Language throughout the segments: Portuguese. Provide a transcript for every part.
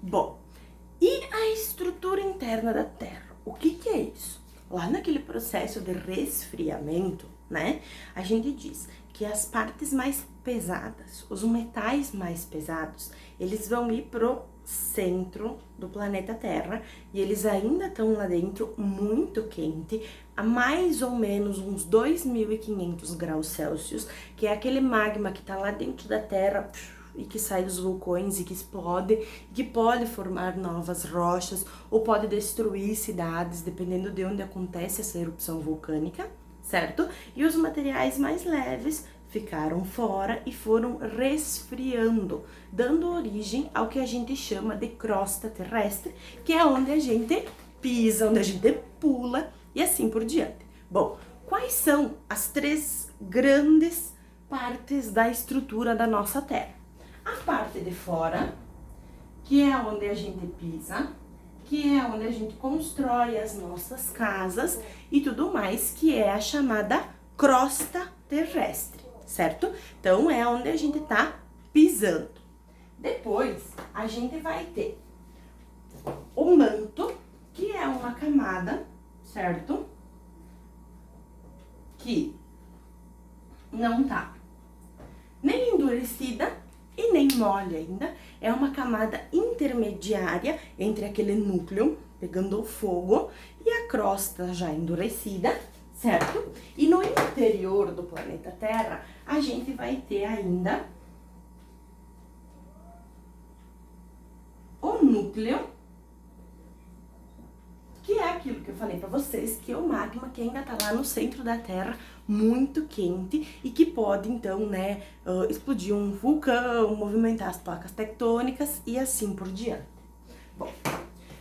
Bom, e a estrutura interna da Terra? O que é isso? Lá naquele processo de resfriamento, né? A gente diz que as partes mais pesadas, os metais mais pesados, eles vão ir pro centro do planeta Terra e eles ainda estão lá dentro muito quente, a mais ou menos uns 2.500 graus Celsius, que é aquele magma que tá lá dentro da Terra e que sai dos vulcões e que explode, e que pode formar novas rochas ou pode destruir cidades, dependendo de onde acontece essa erupção vulcânica, certo? E os materiais mais leves ficaram fora e foram resfriando, dando origem ao que a gente chama de crosta terrestre, que é onde a gente pisa, onde a gente pula e assim por diante. Bom, quais são as três grandes partes da estrutura da nossa Terra? A parte de fora, que é onde a gente pisa, que é onde a gente constrói as nossas casas e tudo mais, que é a chamada crosta terrestre, certo? Então, é onde a gente tá pisando. Depois, a gente vai ter o manto, que é uma camada, certo? Que não tá nem endurecida e nem mole ainda, é uma camada intermediária entre aquele núcleo pegando o fogo e a crosta já endurecida, certo? E no interior do planeta Terra, a gente vai ter ainda o núcleo, que é aquilo que eu falei pra vocês, que é o magma que ainda tá lá no centro da Terra, muito quente e que pode, então, né, explodir um vulcão, movimentar as placas tectônicas e assim por diante. Bom,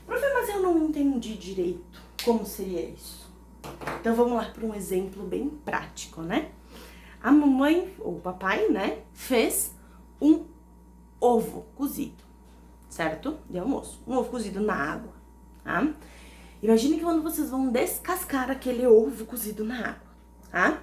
prof, mas eu não entendi direito como seria isso. Então, vamos lá para um exemplo bem prático, né? A mamãe, ou o papai, né, fez um ovo cozido, certo? De almoço. Um ovo cozido na água, tá? Imagine que quando vocês vão descascar aquele ovo cozido na água, tá?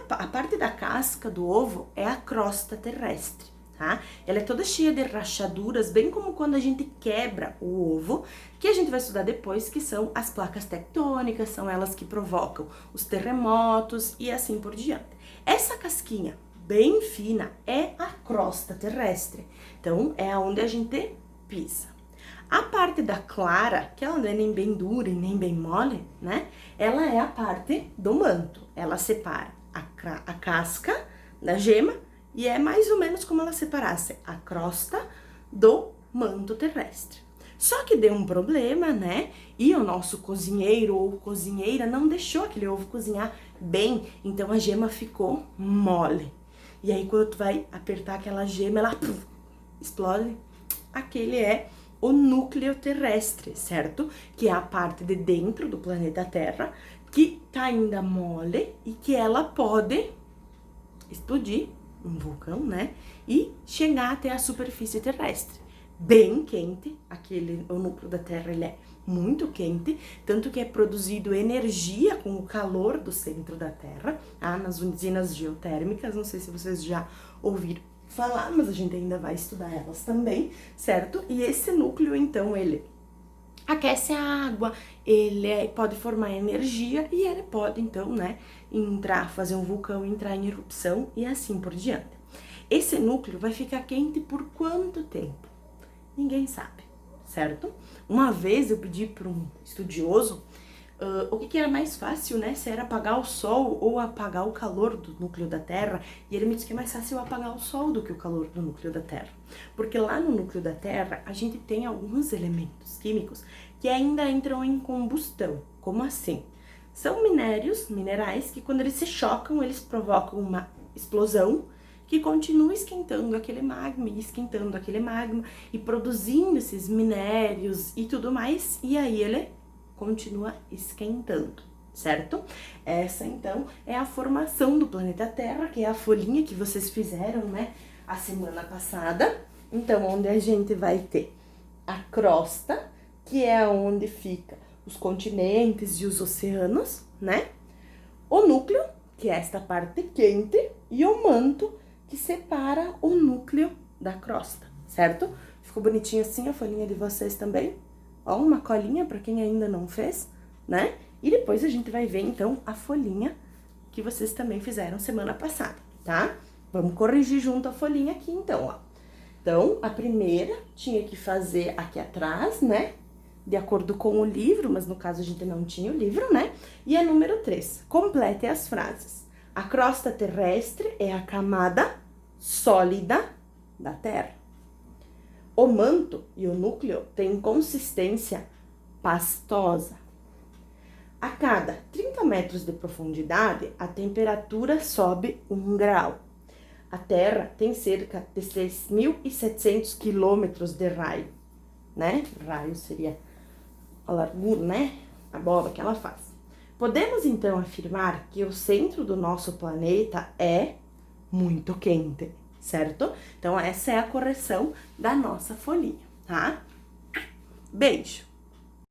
A parte da casca do ovo é a crosta terrestre, tá? Ela é toda cheia de rachaduras, bem como quando a gente quebra o ovo, que a gente vai estudar depois, que são as placas tectônicas, são elas que provocam os terremotos e assim por diante. Essa casquinha bem fina é a crosta terrestre, então é onde a gente pisa. A parte da clara, que ela não é nem bem dura e nem bem mole, né? Ela é a parte do manto. Ela separa a casca da gema e é mais ou menos como ela separasse a crosta do manto terrestre. Só que deu um problema, né? E o nosso cozinheiro ou cozinheira não deixou aquele ovo cozinhar bem, então a gema ficou mole. E aí quando tu vai apertar aquela gema, ela explode. Aquele é o núcleo terrestre, certo? Que é a parte de dentro do planeta Terra, que tá ainda mole e que ela pode explodir, um vulcão, né? E chegar até a superfície terrestre. Bem quente, o núcleo da Terra, ele é muito quente, tanto que é produzido energia com o calor do centro da Terra, tá? Nas usinas geotérmicas, não sei se vocês já ouviram falar, mas a gente ainda vai estudar elas também, certo? E esse núcleo, então, ele aquece a água, ele pode formar energia e ele pode, então, né, fazer um vulcão, entrar em erupção e assim por diante. Esse núcleo vai ficar quente por quanto tempo? Ninguém sabe, certo? Uma vez eu pedi para um estudioso o que era mais fácil, né? Se era apagar o sol ou apagar o calor do núcleo da Terra. E ele me disse que é mais fácil apagar o sol do que o calor do núcleo da Terra. Porque lá no núcleo da Terra, a gente tem alguns elementos químicos que ainda entram em combustão. Como assim? São minerais que quando eles se chocam, eles provocam uma explosão que continua esquentando aquele magma e esquentando aquele magma e produzindo esses minérios e tudo mais. E aí ele continua esquentando, certo? Essa, então, é a formação do planeta Terra, que é a folhinha que vocês fizeram, né, a semana passada. Então, onde a gente vai ter a crosta, que é onde fica os continentes e os oceanos, né? O núcleo, que é esta parte quente, e o manto, que separa o núcleo da crosta, certo? Ficou bonitinha assim a folhinha de vocês também? Ó, uma colinha pra quem ainda não fez, né? E depois a gente vai ver, então, a folhinha que vocês também fizeram semana passada, tá? Vamos corrigir junto a folhinha aqui, então, ó. Então, a primeira tinha que fazer aqui atrás, né? De acordo com o livro, mas no caso a gente não tinha o livro, né? E a número 3, complete as frases. A crosta terrestre é a camada sólida da Terra. O manto e o núcleo têm consistência pastosa. A cada 30 metros de profundidade, a temperatura sobe 1 grau. A Terra tem cerca de 6.700 quilômetros de raio, né? Raio seria a largura, né? A bola que ela faz. Podemos, então, afirmar que o centro do nosso planeta é muito quente, certo? Então, essa é a correção da nossa folhinha, tá? Beijo!